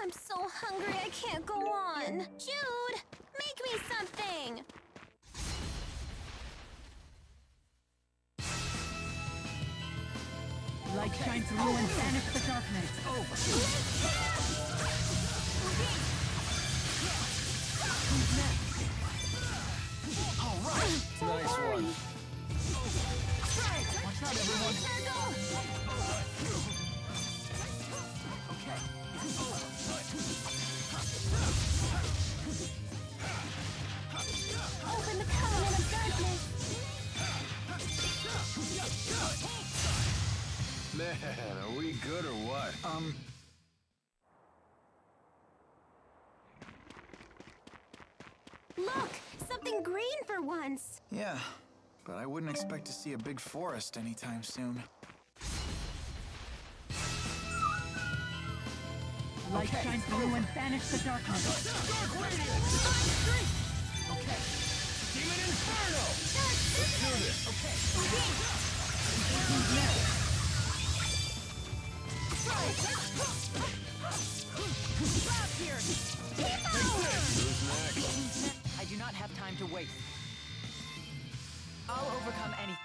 I'm so hungry I can't go on. Jude, make me something. Light shine through and banish the darkness. Over. Who's next? All right. Nice one. Watch out, everyone. Okay. Open the covenant of darkness. Man, are we good or what? Look, something green for once. Yeah, but I wouldn't expect to see a big forest anytime soon. Light shine through and banish the darkness. Dark Radiance! Okay. Demon Inferno! Let's do this! Okay. Who's next? Stop here. Who's next? I do not have time to waste. I'll overcome anything.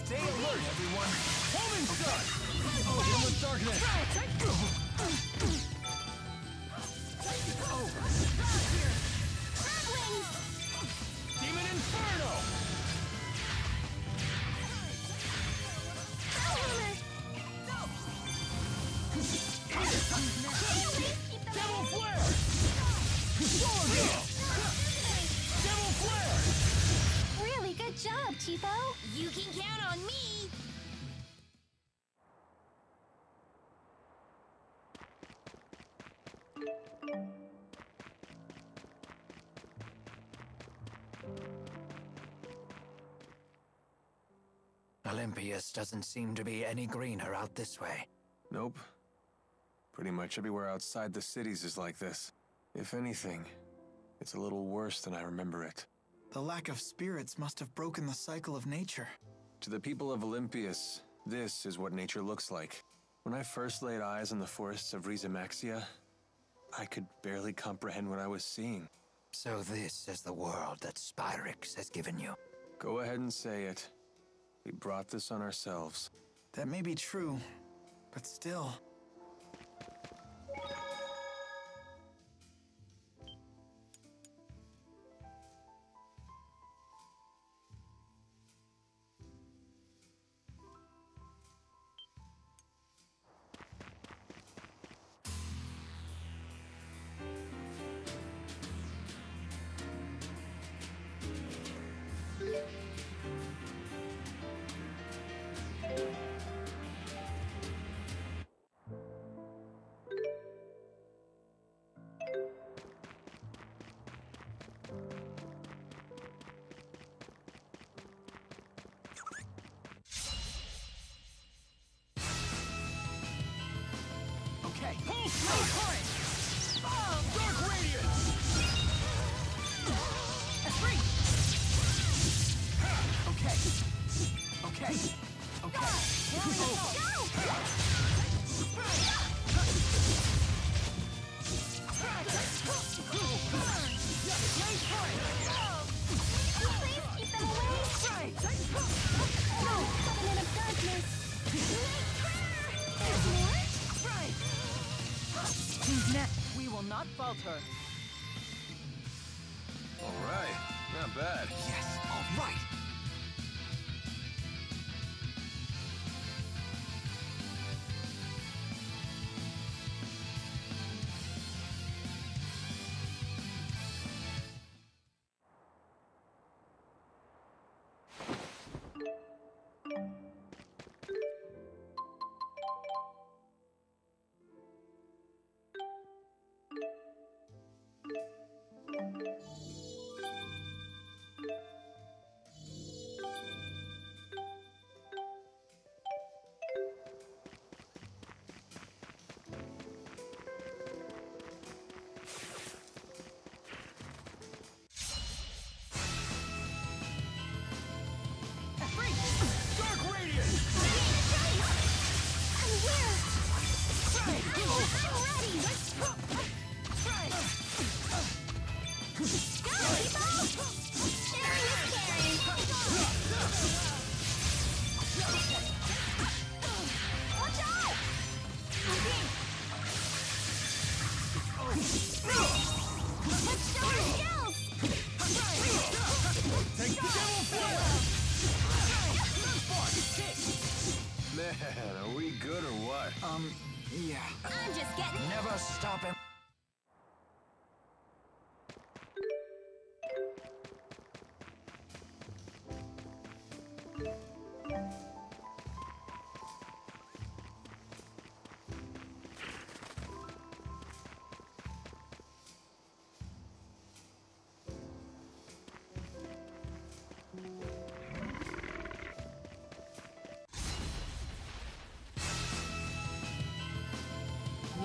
Stay alert, everyone! Homing Sun! Oh, deal with darkness! Demon Inferno! Devil Flare! Devil Flare! Really good job, Tipo. You can count on me. Elympios doesn't seem to be any greener out this way. Nope. Pretty much everywhere outside the cities is like this. If anything, it's a little worse than I remember it. The lack of spirits must have broken the cycle of nature. To the people of Elympios, this is what nature looks like. When I first laid eyes on the forests of Rizamaxia, I could barely comprehend what I was seeing. So this is the world that Spyrix has given you. Go ahead and say it. We brought this on ourselves. That may be true, but still. Okay. Dark Radiance! Free. not falter. All right, not bad. Yes, all right. Man, are we good or what? Yeah. I'm just getting... Never stop him.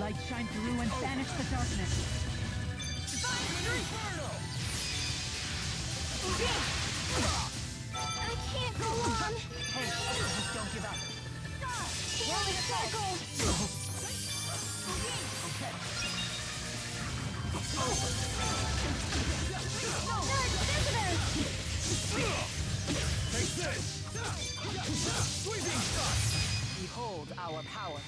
Light shine through and banish the darkness. I can't go on. Hey, just don't give up. Rolling a circle. Okay. Behold our power.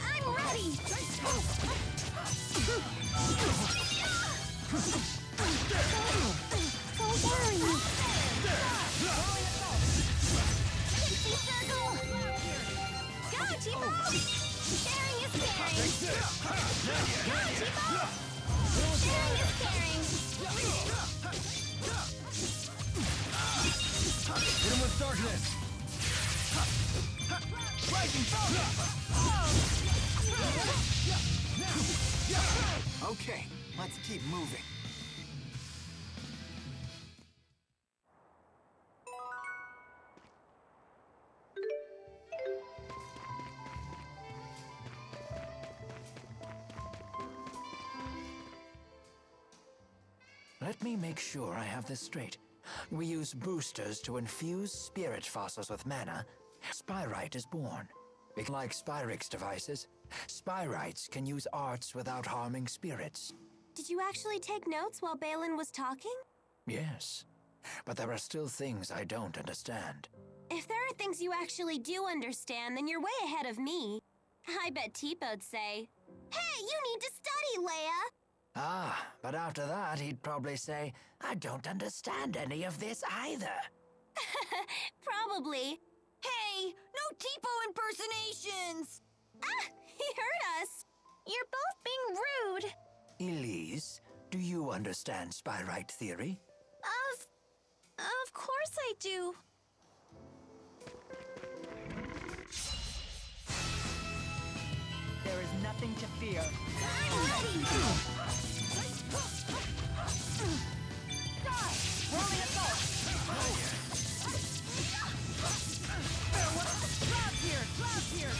I'm ready. Don't worry. Pixie circle. Go, Tipo. Sharing is caring. Go, Tipo. Sharing is caring. Hit him with darkness! Okay, let's keep moving. Let me make sure I have this straight. We use boosters to infuse spirit fossils with mana. Spyrite is born. Like Spyrix devices, Spyrites can use arts without harming spirits. Did you actually take notes while Balin was talking? Yes, but there are still things I don't understand. If there are things you actually do understand, then you're way ahead of me. I bet Teepo'd say, "Hey, you need to study, Leia!" Ah, but after that he'd probably say, I don't understand any of this either. Probably. Hey, no Teepo impersonations! Ah, he heard us! You're both being rude. Elise, do you understand Spyrite theory? Of course I do. There is nothing to fear. I'm ready! Rolling assault! Cloud here! Cloud here!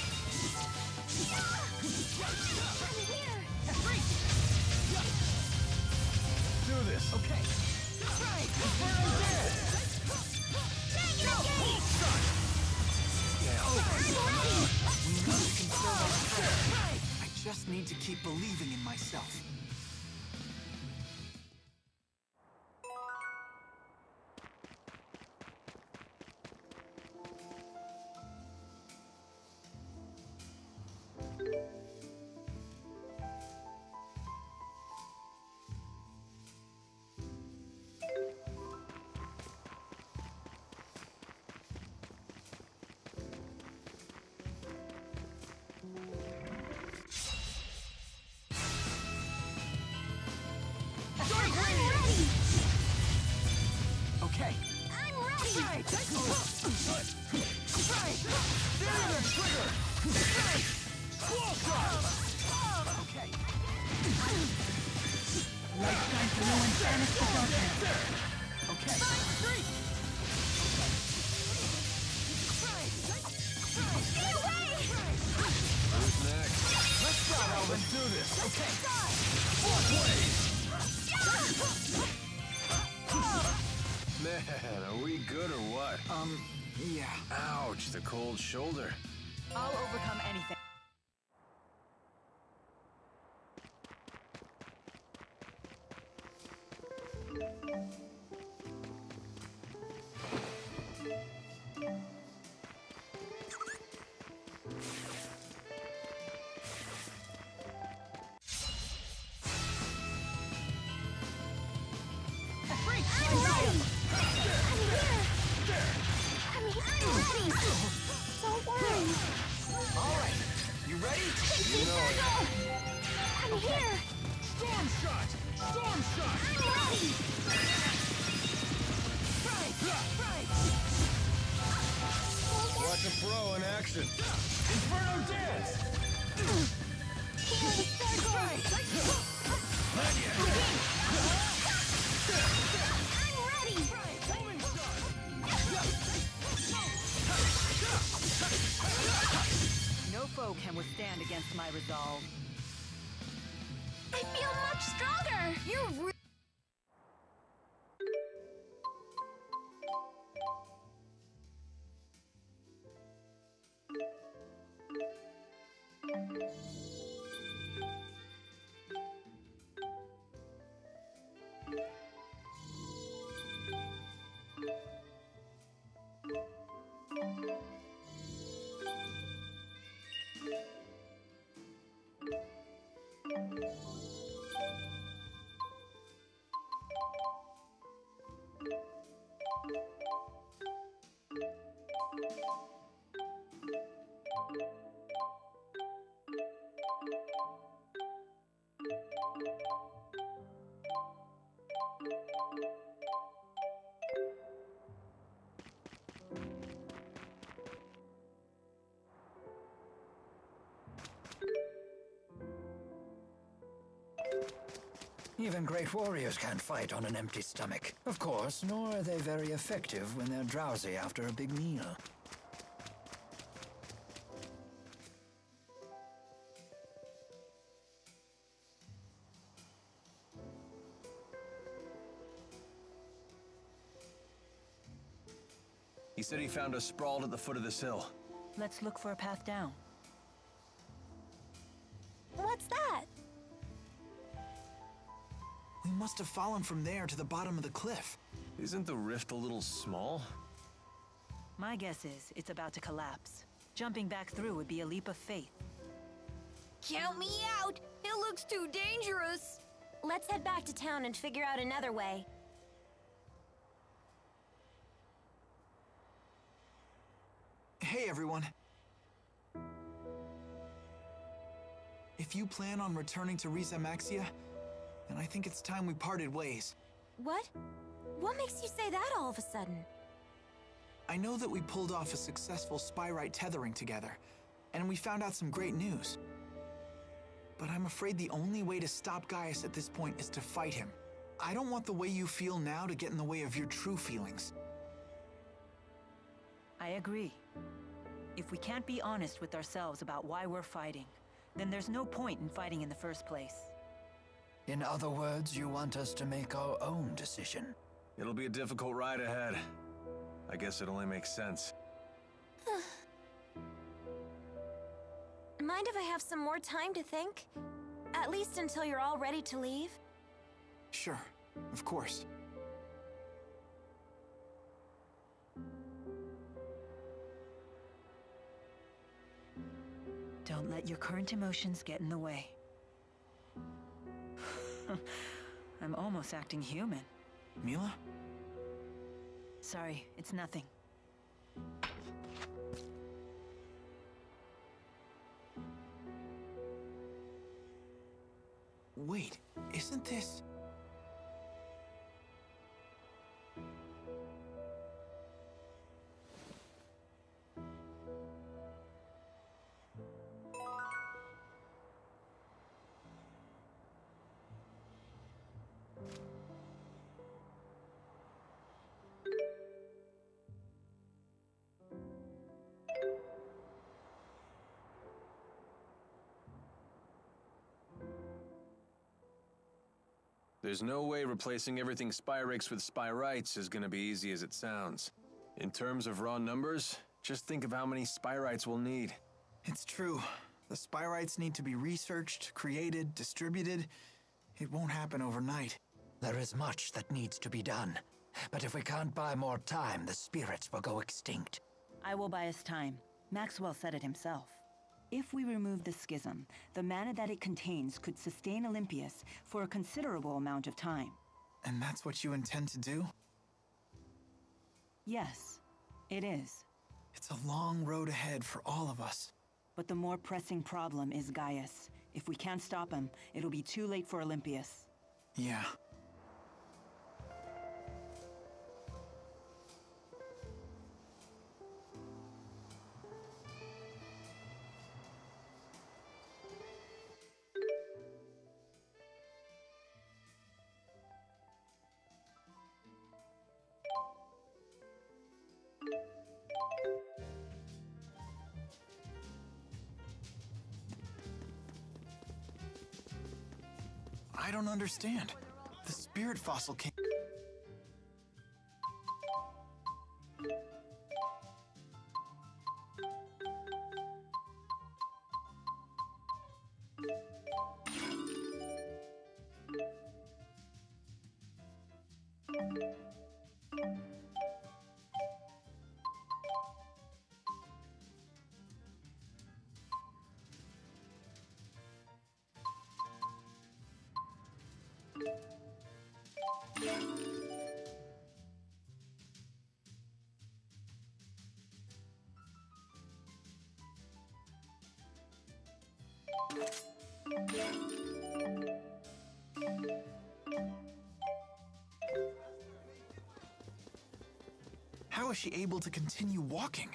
this! Okay. Right. Inferno I just need to keep believing in myself. Okay. I'm ready! Right. Right. There the trigger. Right. Squall shot. Okay. Light shine through and banish the darkness. Okay. Right. Stay away! Who's next? Let's go, Alvin. Let's do this! Okay. Man, are we good or what? Yeah. Ouch, the cold shoulder. I'll overcome anything. I'm ready! Don't worry! Alright. You ready? I'm here! Storm shot! Storm shot! I'm ready! Right! Watch a pro in action. Inferno dance! Heal the circle! I'm ready! No foe can withstand against my resolve. I feel much stronger! You're Even great warriors can't fight on an empty stomach. Of course, nor are they very effective when they're drowsy after a big meal. He said he found us sprawled at the foot of this hill. Let's look for a path down. What's that? We must have fallen from there to the bottom of the cliff. Isn't the rift a little small? My guess is it's about to collapse. Jumping back through would be a leap of faith. Count me out! It looks too dangerous! Let's head back to town and figure out another way. Hey, everyone. If you plan on returning to Xillia, then I think it's time we parted ways. What? What makes you say that all of a sudden? I know that we pulled off a successful Spyrite tethering together, and we found out some great news. But I'm afraid the only way to stop Gaius at this point is to fight him. I don't want the way you feel now to get in the way of your true feelings. I agree. If we can't be honest with ourselves about why we're fighting, then there's no point in fighting in the first place. In other words, you want us to make our own decision. It'll be a difficult ride ahead. I guess it only makes sense. Mind if I have some more time to think? At least until you're all ready to leave? Sure, of course. Don't let your current emotions get in the way. I'm almost acting human. Milla? Sorry, it's nothing. Wait, isn't this... There's no way replacing everything Spyrex with Spyrites is gonna be easy as it sounds. In terms of raw numbers, just think of how many Spyrites we'll need. It's true. The Spyrites need to be researched, created, distributed. It won't happen overnight. There is much that needs to be done. But if we can't buy more time, the spirits will go extinct. I will buy us time. Maxwell said it himself. If we remove the schism, the mana that it contains could sustain Elympios for a considerable amount of time. And that's what you intend to do? Yes, it is. It's a long road ahead for all of us. But the more pressing problem is Gaius. If we can't stop him, it'll be too late for Elympios. Yeah. I don't understand. The spirit fossil came... How is she able to continue walking?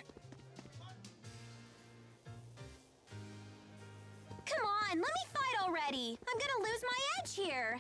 Come on, let me fight already! I'm gonna lose my edge here!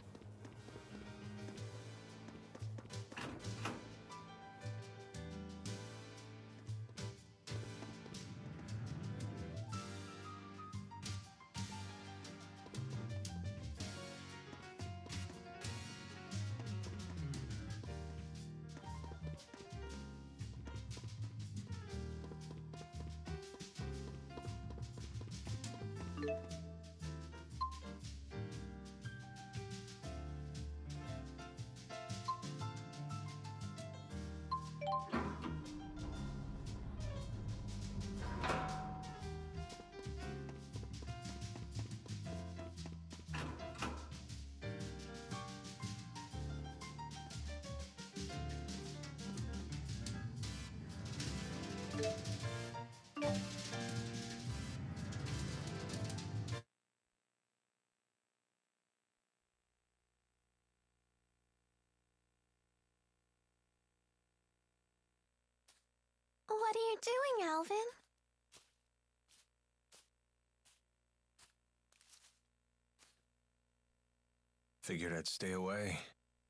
What are you doing, Alvin? Figured I'd stay away,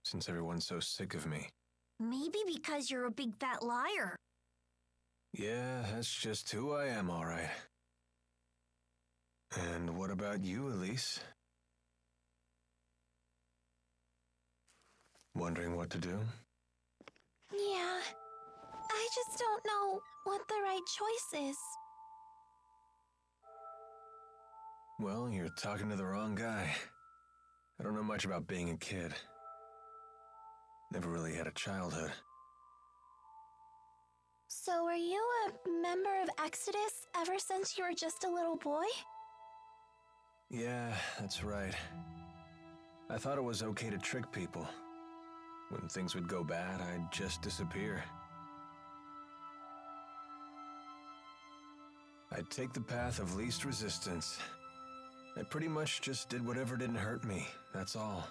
since everyone's so sick of me. Maybe because you're a big fat liar. Yeah, that's just who I am, all right. And what about you, Elise? Wondering what to do? Yeah. I just don't know what the right choice is. Well, you're talking to the wrong guy. I don't know much about being a kid. Never really had a childhood. So were you a member of Exodus ever since you were just a little boy? Yeah, that's right. I thought it was okay to trick people. When things would go bad, I'd just disappear. I'd take the path of least resistance. I pretty much just did whatever didn't hurt me, that's all.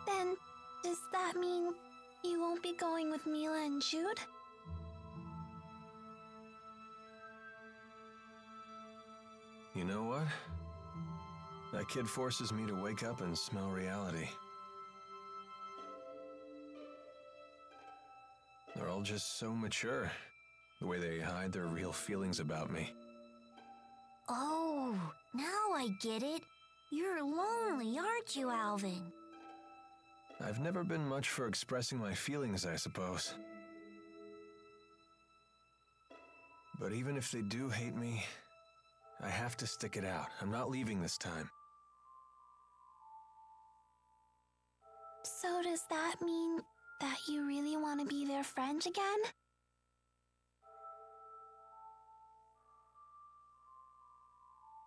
Then, does that mean you won't be going with Milla and Jude? You know what? That kid forces me to wake up and smell reality. They're all just so mature, the way they hide their real feelings about me. Oh, now I get it. You're lonely, aren't you, Alvin? I've never been much for expressing my feelings, I suppose. But even if they do hate me, I have to stick it out. I'm not leaving this time. So does that mean that you really want to be their friend again?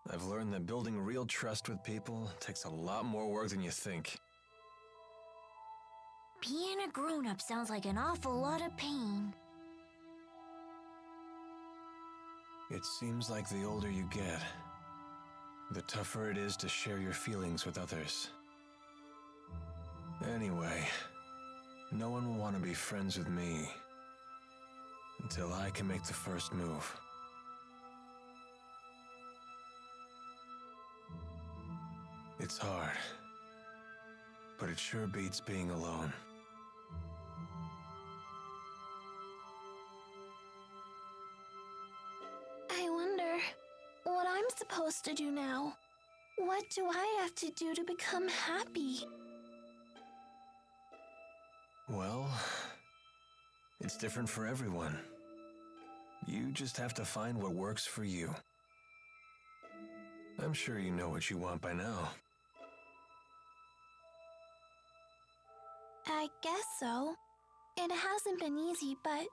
I've learned that building real trust with people takes a lot more work than you think. Being a grown-up sounds like an awful lot of pain. It seems like the older you get, the tougher it is to share your feelings with others. Anyway, no one will want to be friends with me until I can make the first move. It's hard, but it sure beats being alone. I wonder what I'm supposed to do now. What do I have to do to become happy? Well, it's different for everyone. You just have to find what works for you. I'm sure you know what you want by now. I guess so. It hasn't been easy, but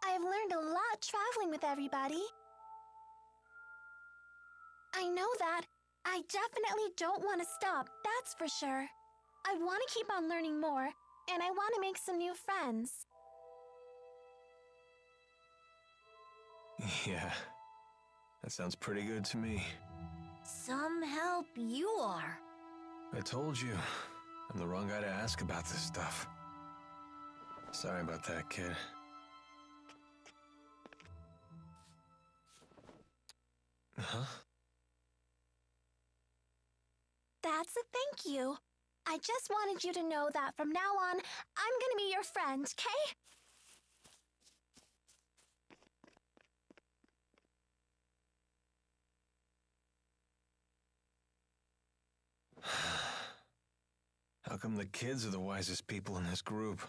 I've learned a lot traveling with everybody. I know that. I definitely don't want to stop, that's for sure. I want to keep on learning more, and I want to make some new friends. Yeah, that sounds pretty good to me. Some help you are. I told you, I'm the wrong guy to ask about this stuff. Sorry about that, kid. Huh? That's a thank you. I just wanted you to know that from now on, I'm gonna be your friend, okay? How come the kids are the wisest people in this group?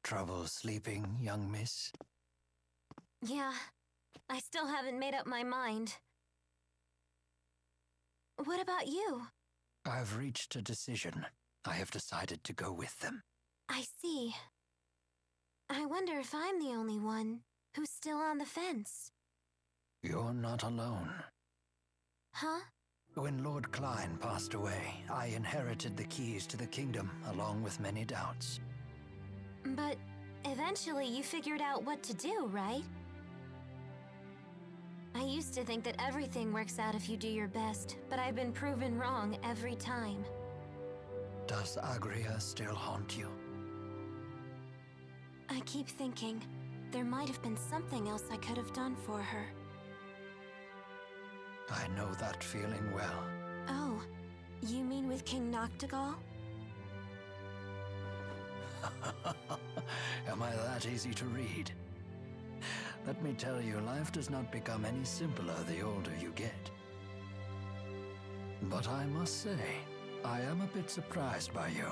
Trouble sleeping, young miss? Yeah, I still haven't made up my mind. What about you? I've reached a decision. I have decided to go with them. I see. I wonder if I'm the only one who's still on the fence. You're not alone. Huh? When Lord Klein passed away, I inherited the keys to the kingdom along with many doubts. But eventually you figured out what to do, right? I used to think that everything works out if you do your best, but I've been proven wrong every time. Does Agria still haunt you? I keep thinking there might have been something else I could have done for her. I know that feeling well. Oh, you mean with King Noctigal? Am I that easy to read? Let me tell you, life does not become any simpler the older you get. But I must say, I am a bit surprised by you.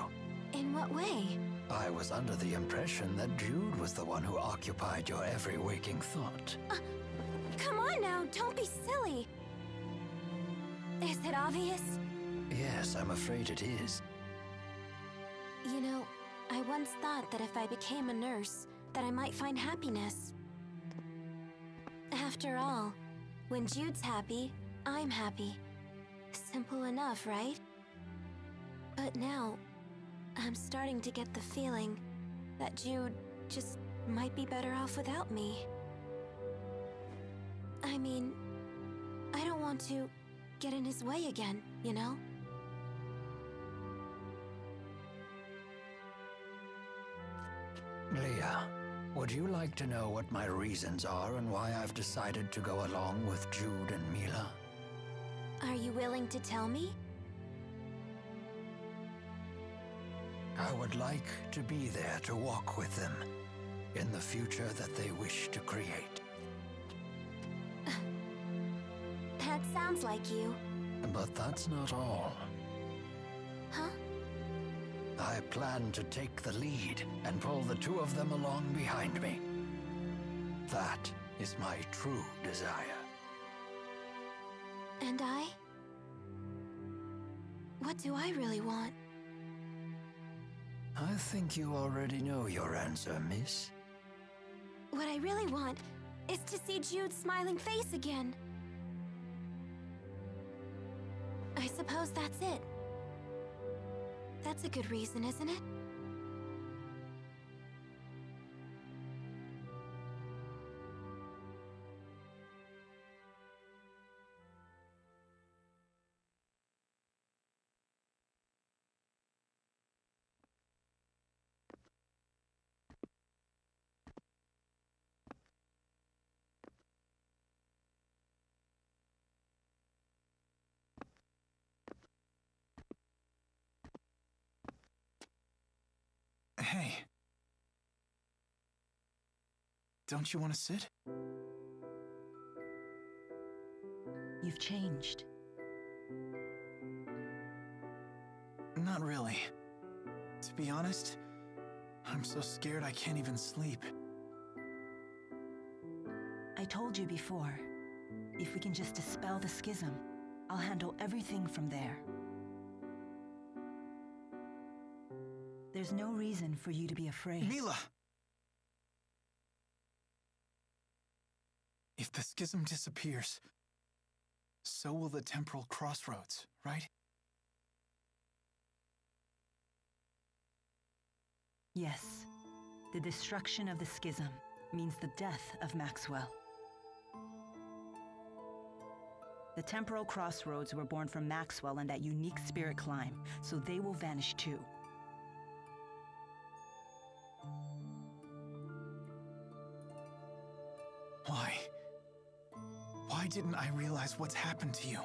In what way? I was under the impression that Jude was the one who occupied your every waking thought. Come on now, don't be silly. Is it obvious? Yes, I'm afraid it is. You know, I once thought that if I became a nurse, that I might find happiness. After all, when Jude's happy, I'm happy. Simple enough, right? But now, I'm starting to get the feeling that Jude just might be better off without me. I mean, I don't want to get in his way again, you know? Leah, would you like to know what my reasons are and why I've decided to go along with Jude and Milla? Are you willing to tell me? I would like to be there to walk with them in the future that they wish to create. That sounds like you. But that's not all. Huh? I plan to take the lead and pull the two of them along behind me. That is my true desire. And I? What do I really want? I think you already know your answer, miss. What I really want is to see Jude's smiling face again. I suppose that's it. That's a good reason, isn't it? Hey. Don't you want to sit? You've changed. Not really. To be honest, I'm so scared I can't even sleep. I told you before, if we can just dispel the schism, I'll handle everything from there. There's no reason for you to be afraid. Milla! If the schism disappears, so will the temporal crossroads, right? Yes. The destruction of the schism means the death of Maxwell. The temporal crossroads were born from Maxwell and that unique spirit climb, so they will vanish too. Why? Why didn't I realize what's happened to you?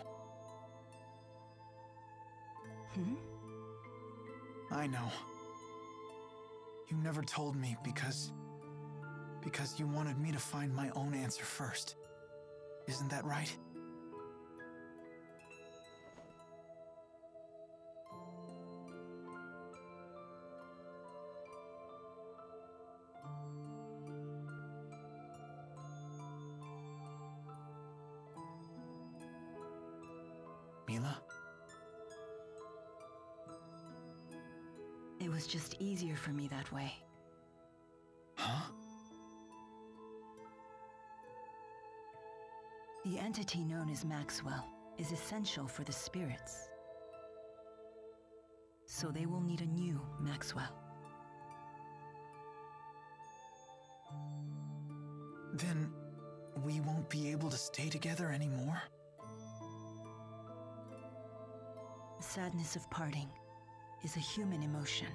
I know. You never told me because you wanted me to find my own answer first. Isn't that right? Milla? It was just easier for me that way. Huh? The entity known as Maxwell is essential for the spirits. So they will need a new Maxwell. Then we won't be able to stay together anymore? The sadness of parting is a human emotion.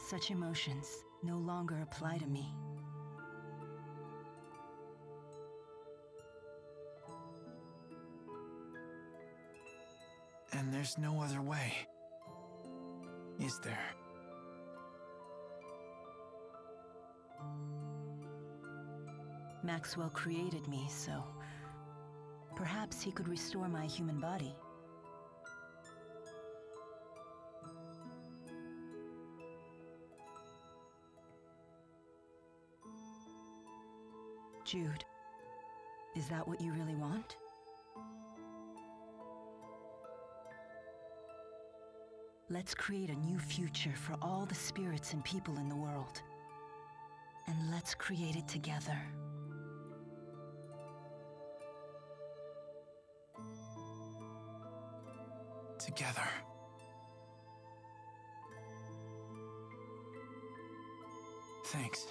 Such emotions no longer apply to me. And there's no other way, is there? Maxwell created me, so perhaps he could restore my human body. Jude, is that what you really want? Let's create a new future for all the spirits and people in the world. And let's create it together. Together. Thanks.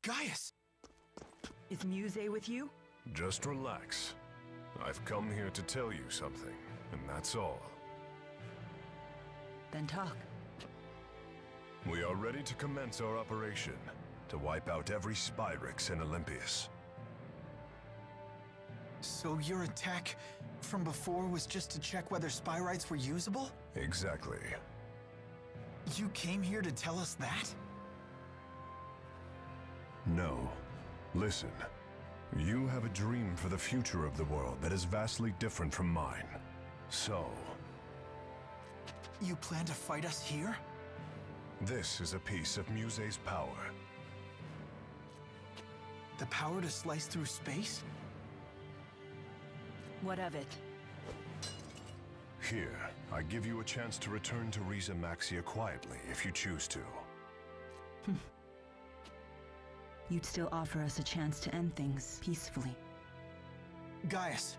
Gaius! Is Muse with you? Just relax. I've come here to tell you something, and that's all. Then talk. We are ready to commence our operation, to wipe out every Spyrix in Elympios. So your attack from before was just to check whether Spyrites were usable? Exactly. You came here to tell us that? No. Listen. You have a dream for the future of the world that is vastly different from mine. So... You plan to fight us here? this is a piece of Muse's power. The power to slice through space? What of it? Here, I give you a chance to return to Xillia quietly, if you choose to. You'd still offer us a chance to end things peacefully. Gaius,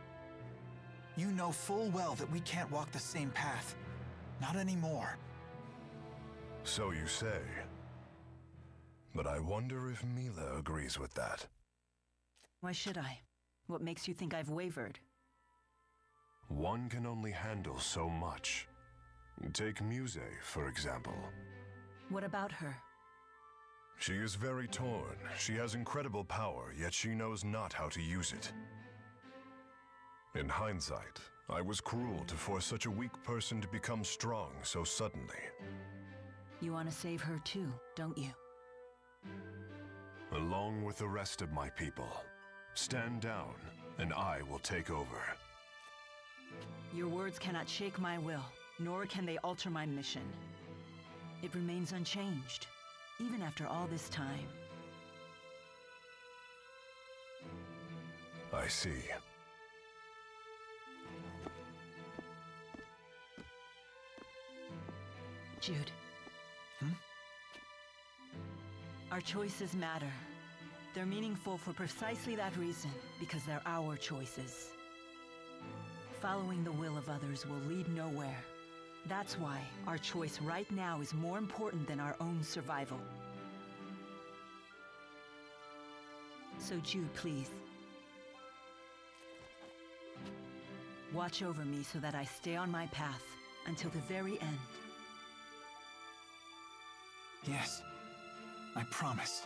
you know full well that we can't walk the same path. Not anymore. So you say. But I wonder if Milla agrees with that. Why should I? What makes you think I've wavered? One can only handle so much. Take Muse, for example. What about her? She is very torn. She has incredible power, yet she knows not how to use it. In hindsight, I was cruel to force such a weak person to become strong so suddenly. You want to save her too, don't you? Along with the rest of my people. Stand down, and I will take over. Your words cannot shake my will, nor can they alter my mission. It remains unchanged, even after all this time. I see. Jude. Our choices matter. They're meaningful for precisely that reason, because they're our choices. Following the will of others will lead nowhere. That's why our choice right now is more important than our own survival. So Jude, please. Watch over me so that I stay on my path until the very end. Yes, I promise.